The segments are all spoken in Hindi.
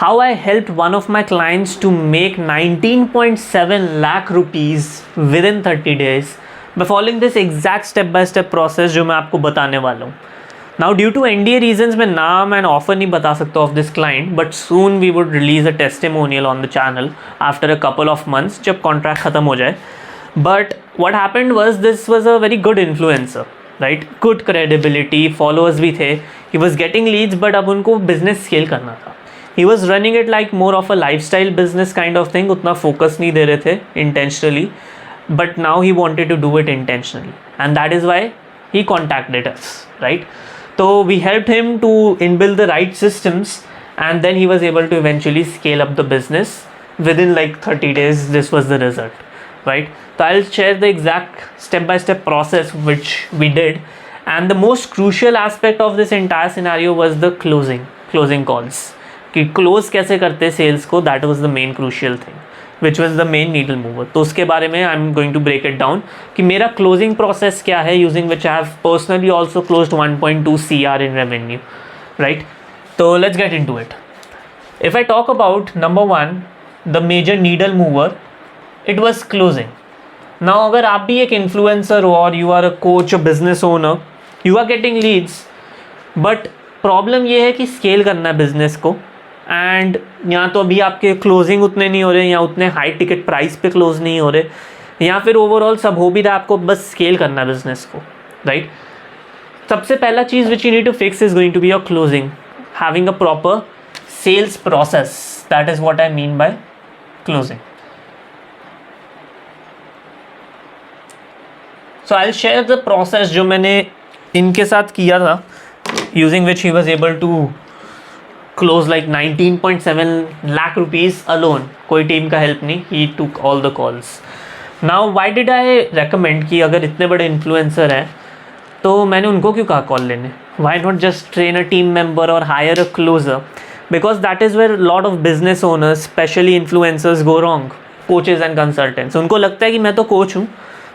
how I helped one of my clients to make 19.7 lakh rupees within 30 days by following this exact step-by-step process जो मैं आपको बताने वाला हूँ. Now due to NDA reasons मैं नाम and offer नहीं बता सकता of this client, but soon we would release a testimonial on the channel after a couple of months जब contract ख़त्म हो जाए. But what happened was this was a very good influencer, right? Good credibility, followers भी थे. He was getting leads, but अब उनको business scale करना था. He was running it like more of a lifestyle business kind of thing. उतना focus नहीं दे रहे थे intentionally, but now he wanted to do it intentionally, and that is why he contacted us, right? So we helped him to inbuild the right systems, and then he was able to eventually scale up the business within like 30 days. This was the result, right? So I'll share the exact step-by-step process which we did, and the most crucial aspect of this entire scenario was the closing calls. कि क्लोज कैसे करते सेल्स को, that was the main crucial thing which was the main needle mover. तो उसके बारे में I am going to break it down कि मेरा क्लोजिंग प्रोसेस क्या है, using which I have personally also closed 1.2 CR in revenue, right? तो let's get into it. If I talk about number 1, the major needle mover, it was closing. Now अगर आप भी एक इन्फ्लुएंसर हो और you are a coach, a business owner, you are getting leads, but problem ये है कि स्केल करना है बिजनेस को, एंड या तो अभी आपके क्लोजिंग उतने नहीं हो रहे, या उतने हाई टिकट प्राइस पे क्लोज नहीं हो रहे, या फिर ओवरऑल सब हो भी रहा, आपको बस स्केल करना है बिजनेस को, राइट? सबसे पहला चीज़ which you need to fix is going to be your closing, having a proper sales process. That is what I mean by closing. So I will share the process जो मैंने इनके साथ किया था, using which he was able to close like 19.7 lakh rupees alone. कोई टीम का हेल्प नहीं, he took all the calls. Now why did I recommend कि अगर इतने बड़े इन्फ्लुएंसर हैं तो मैंने उनको क्यों कहा कॉल लेने? Why not just train a team member or hire a closer? Because that is where a lot of business owners, especially influencers, go wrong. Coaches and consultants, उनको लगता है कि मैं तो कोच हूँ,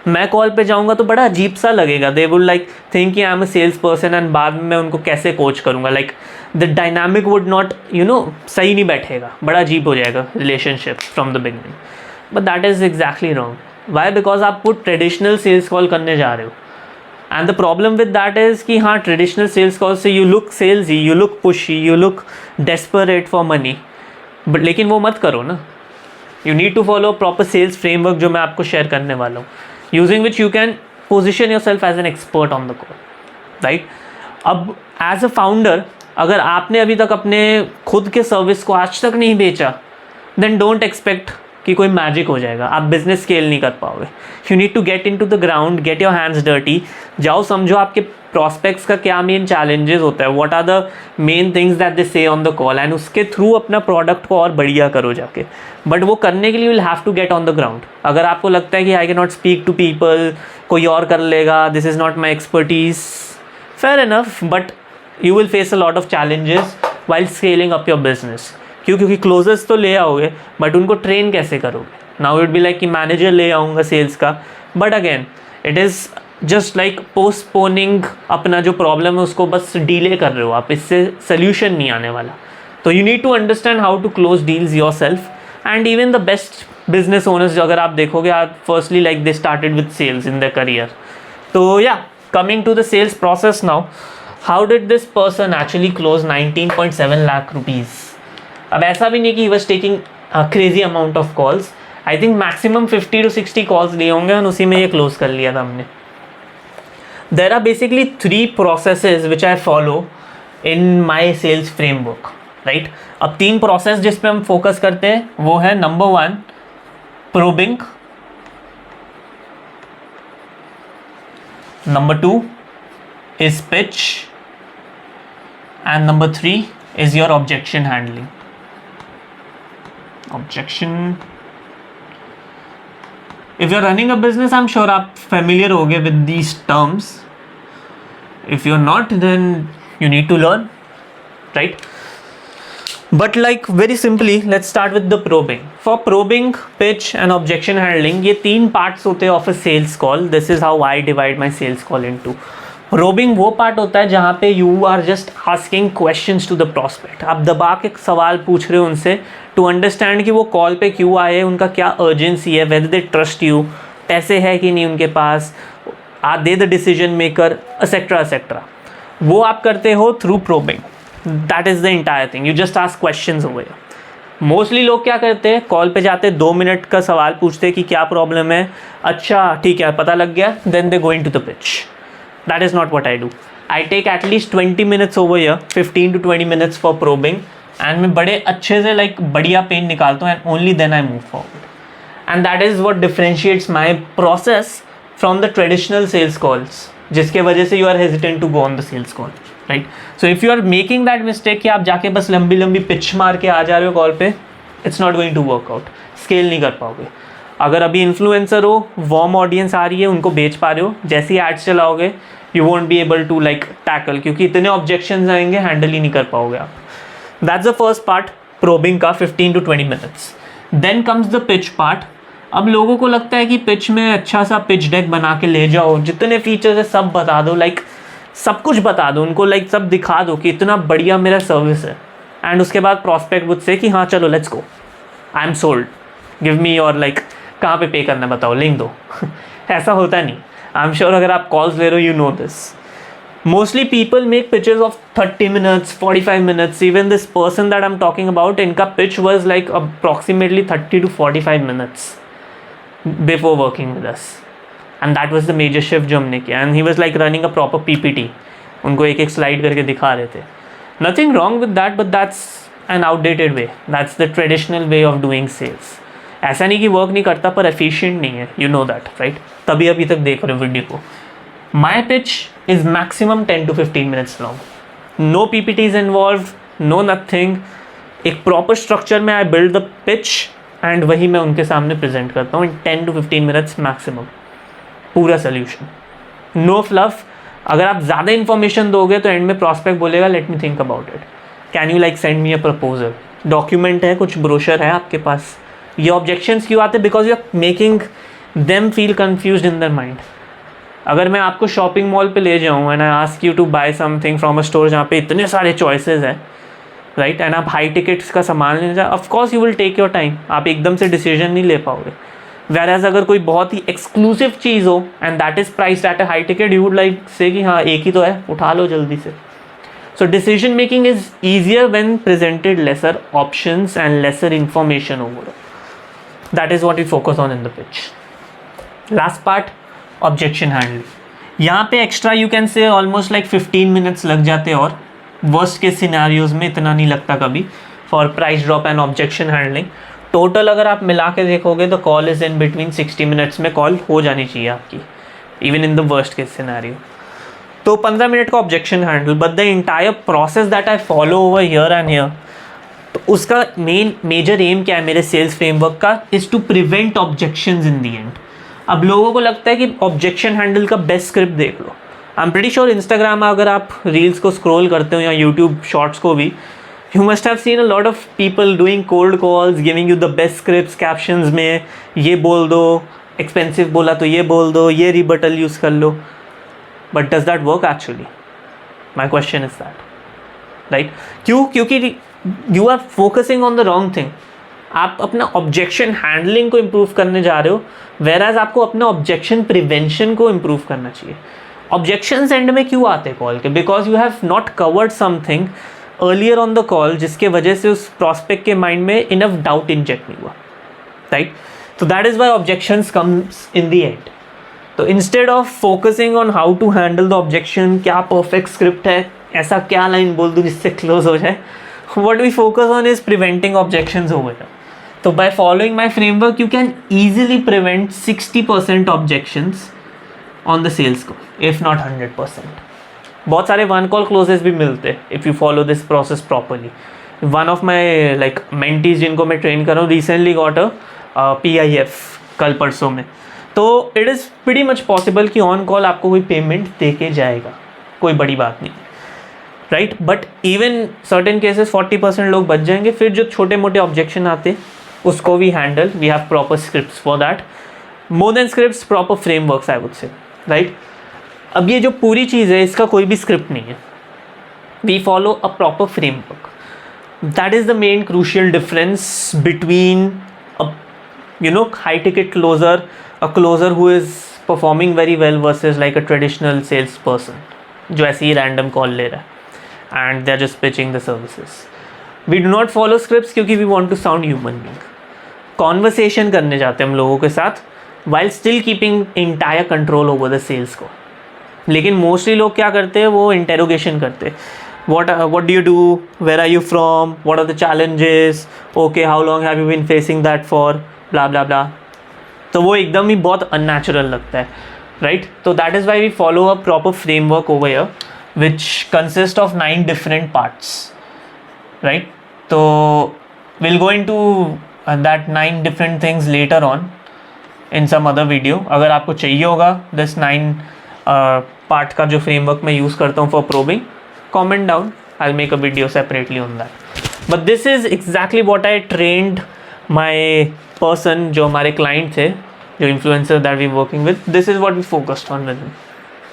मैं कॉल पे जाऊँगा तो बड़ा अजीब सा लगेगा. दे वुड लाइक थिंक कि I am a sales person, and बाद में मैं उनको कैसे कोच करूँगा, like the dynamic would not सही नहीं बैठेगा, बड़ा अजीब हो जाएगा relationship from the beginning. But that is exactly wrong. Why? Because आप वो ट्रेडिशनल सेल्स कॉल करने जा रहे हो, and the problem with that is कि हाँ, ट्रेडिशनल सेल्स कॉल से you look salesy, you look pushy, you look desperate for money, but लेकिन वो मत करो ना. You need to follow proper sales framework जो मैं आपको शेयर करने वाला हूँ, using which you can position yourself as an expert on the call, right? अब as a founder, अगर आपने अभी तक अपने खुद के सर्विस को आज तक नहीं बेचा, then don't expect कि कोई मैजिक हो जाएगा, आप बिजनेस स्केल नहीं कर पाओगे. You need to get into the ground, get your hands dirty, जाओ समझो आपके प्रॉस्पेक्ट्स का क्या मेन चैलेंजेस होता है, what are the main things that they say on the call, and उसके थ्रू अपना प्रोडक्ट को और बढ़िया करो जाके. बट वो करने के लिए will have to get on the ground. अगर आपको लगता है कि I can not speak to people, कोई और कर लेगा, this is not my expertise, fair enough, but you will face a lot of challenges while scaling up your business. क्योंकि क्लोजर्स तो ले आओगे, बट उनको ट्रेन कैसे करोगे? नाउ इट बी लाइक कि मैनेजर ले आऊँगा सेल्स का, but again it is just like postponing. अपना जो प्रॉब्लम है उसको बस डिले कर रहे हो आप, इससे सोल्यूशन नहीं आने वाला. तो you need to understand how to close deals yourself, and even the best business owners जो अगर आप देखोगे, आप firstly like they started with sales in the career. तो या coming to the sales process now, how did this person actually close 19.7 lakh rupees? अब ऐसा भी नहीं कि he was taking crazy amount of calls. I think maximum 50 to 60 calls लिए होंगे, और उसी में ये क्लोज कर लिया था हमने. There are basically 3 processes which I follow in my sales framework, right? अब 3 प्रोसेस जिस पे हम फोकस करते हैं वो है, number 1 probing, number 2 is pitch, and number 3 is your objection handling. Objection, if you're running a business, I'm sure आप familiar होगे with these terms. If you're not, then you need to learn, right? But like very simply, let's start with the probing. For probing, pitch and objection handling, ये 3 parts होते हैं of a sales call. This is how I divide my sales call into. Probing वो पार्ट होता है जहाँ पे you are just asking questions to the prospect, आप दबा के सवाल पूछ रहे हो उनसे टू अंडरस्टैंड कि वो कॉल पे क्यों आए, उनका क्या अर्जेंसी है, वेदर दे ट्रस्ट यू, पैसे है कि नहीं उनके पास, are they the decision maker, etcetera etcetera. वो आप करते हो through probing, that is the entire thing, you just ask questions over. Mostly लोग क्या करते हैं, कॉल पे जाते हैं, 2 मिनट का सवाल पूछते हैं कि क्या प्रॉब्लम है, अच्छा ठीक है पता लग गया, then they going to the pitch. That is not what I do. I take at least 20 minutes over here, 15 to 20 minutes for probing, and मैं बड़े अच्छे से बढ़िया पेन निकालता हूँ, and only then I move forward. And that is what differentiates my process from the traditional sales calls, जिसके वजह से you are hesitant to go on the sales call, right. So if you are making that mistake कि आप जाके बस लंबी लंबी पिच मार के आ जा रहे हो कॉल पे, it's not going to work out, scale नहीं कर पाओगे। अगर अभी इन्फ्लुएंसर हो, वार्म ऑडियंस आ रही है, उनको बेच पा रहे हो, जैसे ही एड्स चलाओगे you won't be able to tackle, क्योंकि इतने ऑब्जेक्शंस आएंगे, हैंडल ही नहीं कर पाओगे आप। That's the first part probing का, 15 to 20 minutes. Then comes the pitch part. अब लोगों को लगता है कि पिच में अच्छा सा पिच डेक बना के ले जाओ, जितने फीचर्स है सब बता दो, सब कुछ बता दो उनको, सब दिखा दो कि इतना बढ़िया मेरा सर्विस है, एंड उसके बाद प्रॉस्पेक्ट वुड से कि हाँ चलो let's go, I am sold, give me your कहाँ पे करना है बताओ, लिंक दो। ऐसा होता नहीं। आई एम श्योर अगर आप कॉल्स ले रहे हो, you know this. Mostly people make pitches of 30 minutes, 45 minutes. Even this person that I am talking about, इनका pitch was approximately 30 to 45 minutes before working with us, and that was the major shift जो हमने किया। And he was running a proper PPT, उनको एक एक स्लाइड करके दिखा रहे थे। Nothing wrong with that, but that's an outdated way, that's the traditional way of doing sales. ऐसा नहीं कि वर्क नहीं करता, पर एफिशिएंट नहीं है, यू नो दैट, राइट। तभी अभी तक देख रहे हो वीडियो को। My pitch is maximum 10 to 15 minutes long, no PPTs involve, no nothing. एक प्रॉपर स्ट्रक्चर में I build the pitch, and वही मैं उनके सामने प्रेजेंट करता हूँ इन 10 to 15 मिनट्स मैक्सिमम, पूरा सोल्यूशन, नो फ्लफ। अगर आप ज़्यादा इन्फॉर्मेशन दोगे तो एंड में प्रॉस्पेक्ट बोलेगा let me think about it, can you send me a proposal, document है, कुछ ब्रोशर है आपके पास। ये ऑब्जेक्शंस क्यों आते हैं? Because you are making them feel confused in their mind. अगर मैं आपको शॉपिंग मॉल पे ले जाऊँ and I ask you to buy something from a store जहाँ पे इतने सारे चॉइसेस हैं, राइट, एंड आप हाई टिकट्स का सामान लेने जाए, of course you will take your time, आप एकदम से डिसीजन नहीं ले पाओगे। whereas अगर कोई बहुत ही एक्सक्लूसिव चीज़ हो and that is priced at a high ticket, you would say कि हाँ एक ही तो है, उठा लो जल्दी से। So decision making is easier when presented lesser options and lesser information over. That is what we focus on in the pitch. Last part, objection handling. यहाँ पे extra you can say almost 15 minutes लग जाते हैं, और वर्स्ट के सिनेरियोज में इतना नहीं लगता कभी, for price drop and objection handling. Total अगर आप मिला के देखोगे तो call is in between 60 minutes में कॉल हो जानी चाहिए आपकी, even in the worst case scenario. तो 15 मिनट का objection handle, but the entire process that I follow over here and here, तो उसका मेजर एम क्या है मेरे सेल्स फ्रेमवर्क का, is to prevent objections in the end. अब लोगों को लगता है कि ऑब्जेक्शन हैंडल का बेस्ट स्क्रिप्ट देख लो। I am pretty sure Instagram में अगर आप रील्स को स्क्रॉल करते हो या यूट्यूब शॉर्ट्स को भी, you must have seen a lot of people doing cold calls, giving you the best scripts, captions में ये बोल दो, expensive बोला तो ये बोल दो, ये rebuttal यूज़ कर लो। But does that work actually? My question is that, right? क्यों? क्योंकि you are focusing on the wrong thing. आप अपना objection handling को improve करने जा रहे हो, whereas आपको अपना objection prevention को improve करना चाहिए। Objections end में क्यों आते हैं कॉल के? Because you have not covered something earlier on the call, जिसके वजह से उस प्रॉस्पेक्ट के माइंड में इनफ डाउट इंजेक्ट नहीं हुआ, राइट। तो that is why objections comes in the end. तो instead of focusing on how to handle the objection, क्या परफेक्ट स्क्रिप्ट है, ऐसा क्या लाइन बोल दूँ जिससे क्लोज हो जाए, what we focus on is preventing objections over here. तो by following my framework you can easily prevent 60% objections on the sales को, इफ नॉट 100%। बहुत सारे वन कॉल क्लोजेस भी मिलते हैं if you follow this process properly. One of my mentees जिनको मैं ट्रेन कर रहा हूँ रिसेंटली गॉट अ PIF कल परसों में। तो it is pretty much possible कि ऑन कॉल आपको कोई पेमेंट दे के जाएगा, कोई बड़ी बात नहीं, right. But even certain cases 40% लोग बच जाएंगे। फिर जो छोटे मोटे ऑब्जेक्शन आते उसको भी handle, we have proper scripts for that, more than scripts, proper frameworks I would say, right. अब ये जो पूरी चीज़ है इसका कोई भी स्क्रिप्ट नहीं है, we follow a proper framework. That is the main crucial difference between high ticket closer, a closer who is performing very well versus like a traditional sales person जो ऐसे ही random call ले रहा है and they're just pitching the services. We do not follow scripts क्योंकि we want to sound human being. Conversation करने जाते हैं हम लोगों के साथ while still keeping entire control over the sales को. लेकिन मोस्टली लोग क्या करते हैं, वो इंटेरोगेशन करते हैं. what do you do, where are you from, what are the challenges, okay how long have you been facing that for, blah blah blah. तो वो एकदम ही बहुत अननेचुरल लगता है, राइट. तो that is why we follow a proper framework over here which consist of 9 different parts, right. तो will go into that 9 different things later on in some other video. अगर आपको चाहिए होगा दिस 9 पार्ट का जो फ्रेमवर्क मैं यूज़ करता हूँ for probing, comment down, I'll make a video separately on that. But this is exactly what I trained my person जो हमारे client थे, जो influencer that we working with, this is what we focused on with him,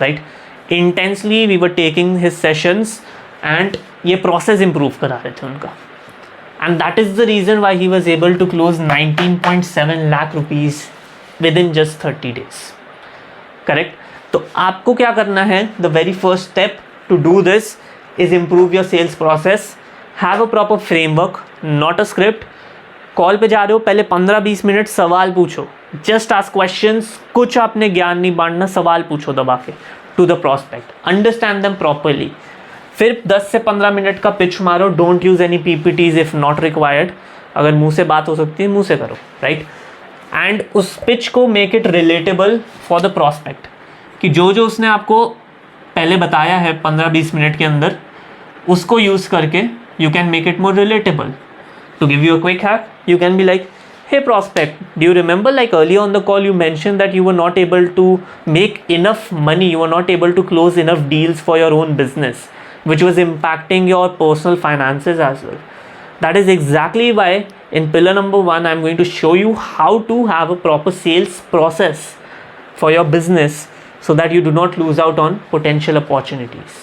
right. Intensely we were taking his sessions and ये process improve करा रहे थे उनका, and that is the reason why he was able to close 19.7 lakh rupees within just 30 days, correct. तो आपको क्या करना है, the very first step to do this is improve your sales process. Have a proper framework, not a script. Call पे जा रहे हो, पहले 15-20 मिनट सवाल पूछो, जस्ट आस्क क्वेश्चंस. कुछ आपने ज्ञान नहीं बांटना, सवाल पूछो दबा के to the prospect, understand them properly. फिर 10 से 15 मिनट का पिच मारो. Don't use any PPTs if not required. अगर मुंह से बात हो सकती है मुंह से करो, राइट. एंड उस पिच को make it relatable for the prospect, कि जो उसने आपको पहले बताया है 15-20 मिनट के अंदर, उसको यूज़ करके you can make it more relatable. To give you a quick hack, you can be like, hey prospect, do you remember like earlier on the call you mentioned that you were not able to make enough money, you were not able to close enough deals for your own business, which was impacting your personal finances as well. That is exactly why in pillar number 1 I'm going to show you how to have a proper sales process for your business so that you do not lose out on potential opportunities.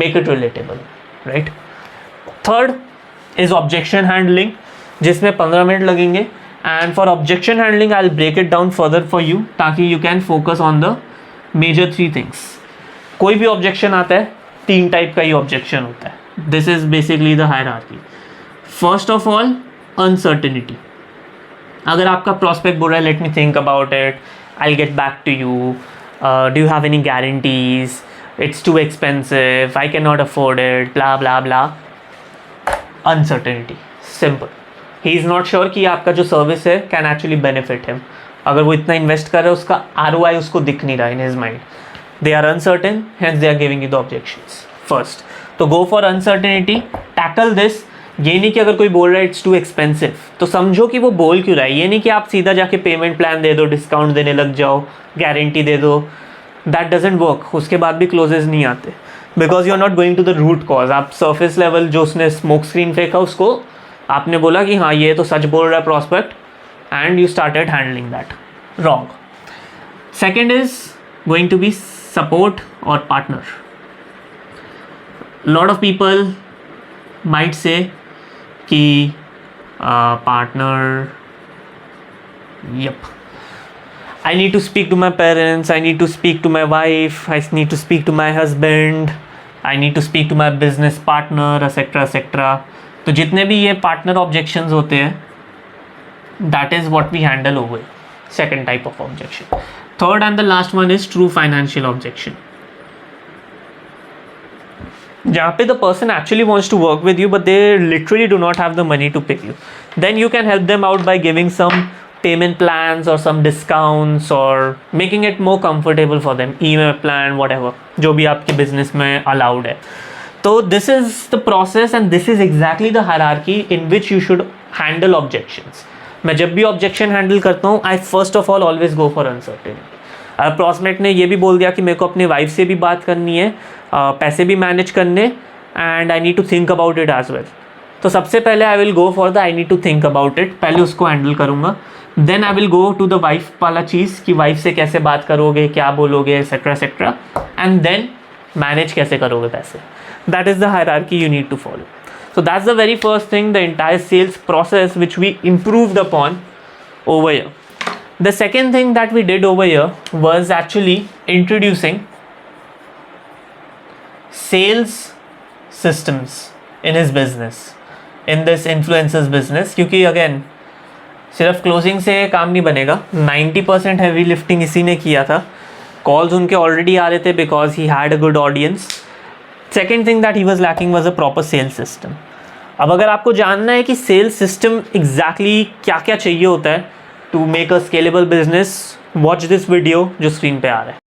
Make it relatable, right. Third is objection handling, जिसमें 15 मिनट लगेंगे. And for objection handling I will break it down further for you, ताकि you can focus on the major 3 things. कोई भी ऑब्जेक्शन आता है, 3 टाइप का ही ऑब्जेक्शन होता है. This is basically the hierarchy. First of all, uncertainty. अगर आपका प्रॉस्पेक्ट बोल रहा है, let me think about it, I'll get back to you, do you have any guarantees, it's too expensive, I cannot afford it, blah blah blah. Uncertainty, simple. He is not sure कि आपका जो सर्विस है can actually benefit him. अगर वो इतना इन्वेस्ट कर रहा है, उसका ROI उसको दिख नहीं रहा in his mind. They are uncertain, hence they are giving you the objections first. तो go for uncertainty, tackle this. ये नहीं कि अगर कोई बोल रहा है इट्स टू एक्सपेंसिव, तो समझो कि वो बोल क्यों रहा है. ये नहीं कि आप सीधा जाके पेमेंट प्लान दे दो, डिस्काउंट देने लग जाओ, गारंटी दे दो. That doesn't work. उसके बाद भी क्लोजेस नहीं आते, because you are not going to the root cause. आप सरफेस लेवल जो उसने स्मोक स्क्रीन फेंका, उसको आपने बोला कि हाँ ये तो सच बोल रहा है prospect, and you started handling that wrong. Second is going to be support और partner. Lot of people might say कि partner, yep, I need to speak to my parents, I need to speak to my wife, I need to speak to my husband, I need to speak to my business partner, etc etc. तो जितने भी ये पार्टनर ऑब्जेक्शंस होते हैं, that is what we handle over. Second type of objection. Third and the last one is true financial objection. जहाँ पे the person actually wants to work with you but they literally do not have the money to pay you, then you can help them out by giving some payment plans or some discounts or making it more comfortable for them, email plan, whatever, जो भी आपके business में allowed है. तो this is the process and this is exactly the hierarchy in which you should handle objections. मैं जब भी objection handle करता हूँ, I first of all always go for uncertainty. Prospect ने ये भी बोल दिया कि मेरे को अपनी वाइफ से भी बात करनी है, पैसे भी मैनेज करने, and I need to think about it as well. तो सबसे पहले I will go for the I need to think about it, पहले उसको हैंडल करूँगा. Then I will go to the wife वाला चीज़ कि वाइफ से कैसे बात करोगे, क्या बोलोगे, etcetera etcetera, and then manage कैसे करोगे पैसे. That is the hierarchy you need to follow. So that's the very first thing, the entire sales process which we improved upon over here. The second thing that we did over here was actually introducing sales systems in his business, in this influencers business. क्योंकि again सिर्फ क्लोजिंग से काम नहीं बनेगा. 90% हैवी लिफ्टिंग इसी ने किया था. कॉल्स उनके ऑलरेडी आ रहे थे because he had a good audience. Second thing that he was lacking was a proper sales system. अब अगर आपको जानना है कि सेल्स सिस्टम एग्जैक्टली क्या क्या चाहिए होता है to make a scalable business, watch this video जो स्क्रीन पे आ रहा है.